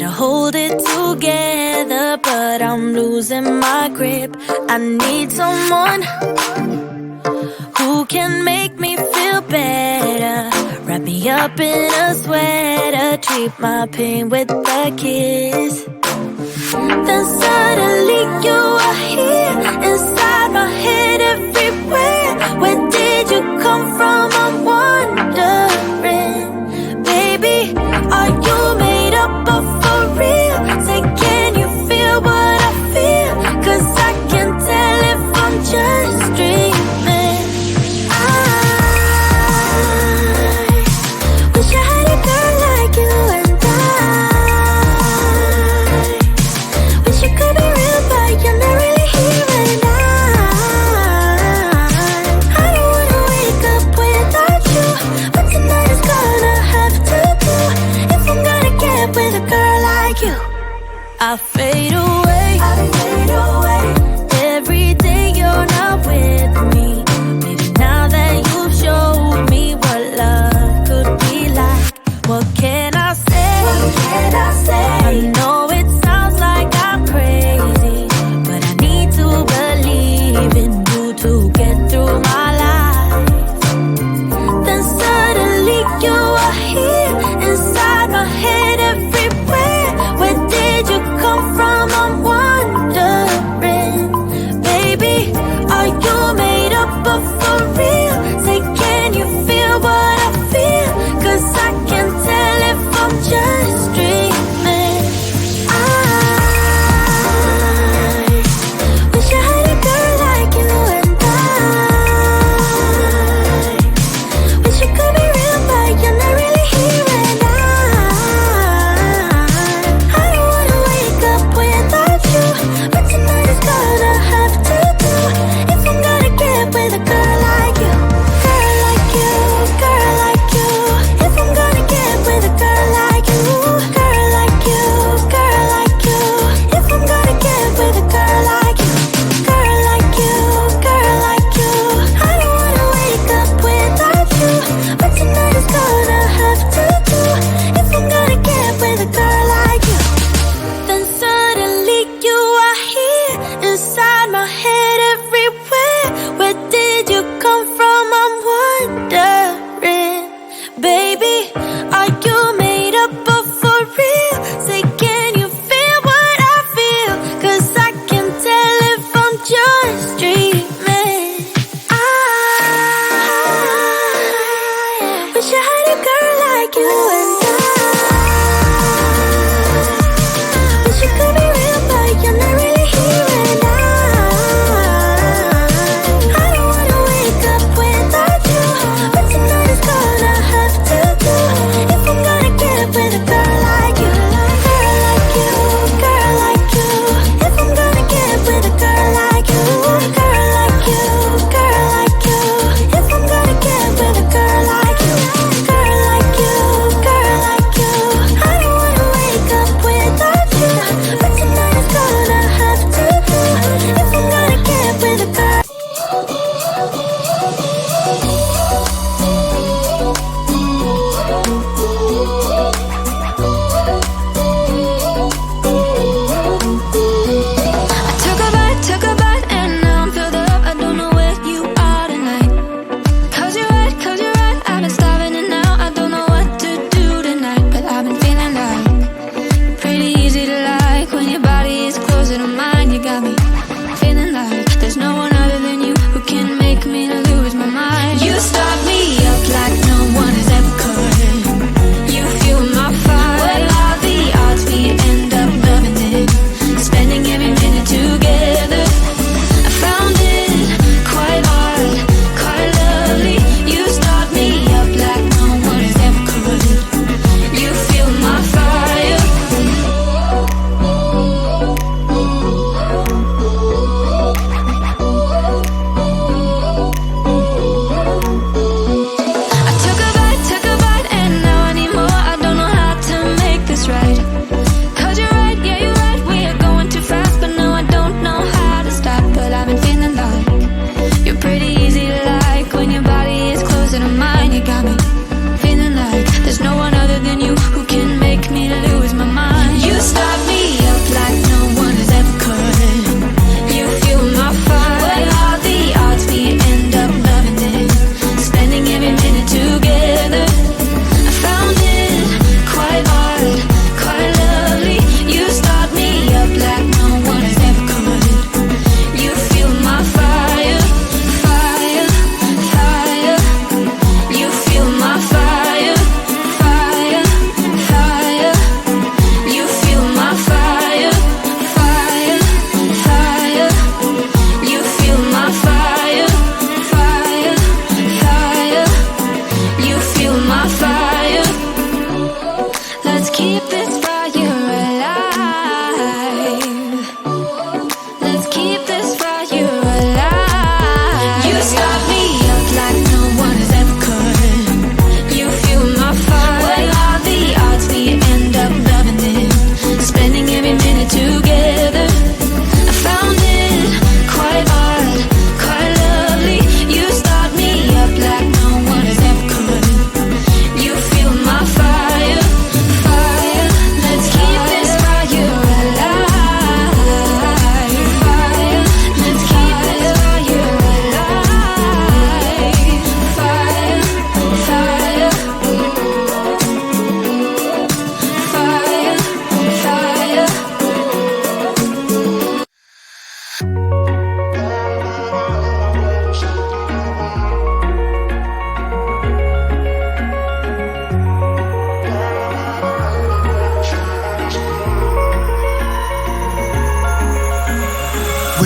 to hold it together, but I'm losing my grip. I need someone who can make me feel better. Wrap me up in a sweater, treat my pain with a kiss. Then suddenly you are here, inside my head, everywhere. Where did you come from? I'm wondering. Baby, are you made up of for real? Say, can you feel what I feel? 'Cause I can tell if I'm just dreaming. I wish I had a girl like you, and I wish you could be real, but you're not really here. And I don't wanna wake up without you, but tonight is gonna have to do if I'm gonna get with a girl like you. I fade away, every day you're not with me. Maybe now that you've showed me what love could be like, what can I say? I know it sounds like I'm crazy, but I need to believe in you to get through my life. Then suddenly you are here, inside my head, everywhere. Where did you come from? I'm wondering. Baby, are you made up of for real? Say, can you feel what I feel? 'Cause I can tell if I'm just dreaming. I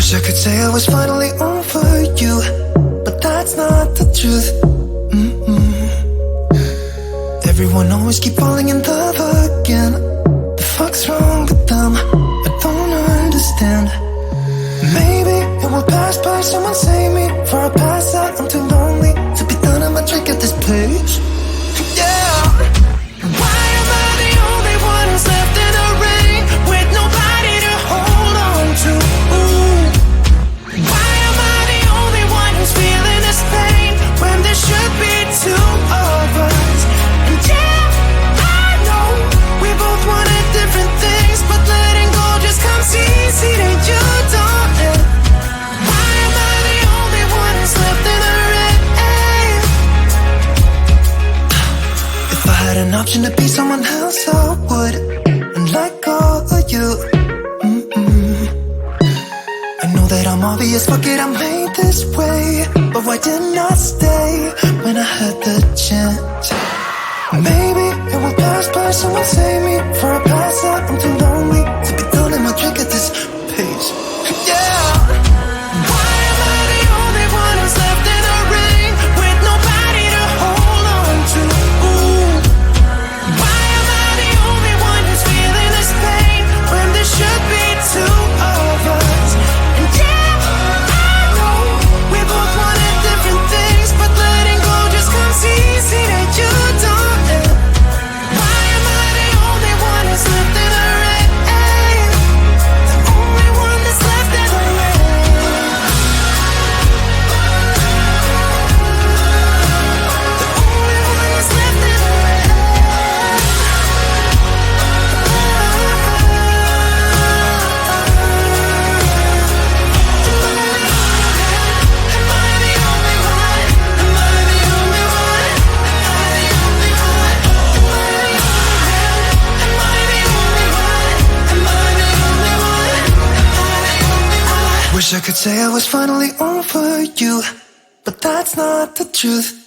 Wish I could say I was finally over you, but that's not the truth. Everyone always keep falling in love again. The fuck's wrong with them? I don't understand. Maybe it will pass by, someone save me. For I pass out, I'm too lonely to be done. I'ma drink at this place. Yeah. Why am I the only one who's left in the rain with nobody to hold on to? Ooh. Why am I the only one who's feeling this pain when there should be two of us? And yeah, I know we both wanted different things, but letting go just comes easy to you, don't it? Why am I the only one who's left in the rain? If I had an option to be someone else, I would, and let go of you. I know that I'm obvious, fuck it, I'm made this way. But why didn't I stay when I had the chance? Maybe it will pass by, someone save me. For I pass out, I'm too lonely to be done in my drink at this pace. Yeah. Why am I the only one who's left in the rain with nobody to hold on to? Ooh. Why am I the only one who's feeling this pain when there should be two of us? And yeah, I know we both wanted different things, but letting go just comes easy to you, don't it? Why am I the only one who's left in the rain? The only one that's left in the rain. The only one that's left in the rain. Am I the only one? Am I the only one? Am I the only one? Am I the only one? Am I the only one? Am I the only one? Wish I could say I was finally over you, but that's not the truth.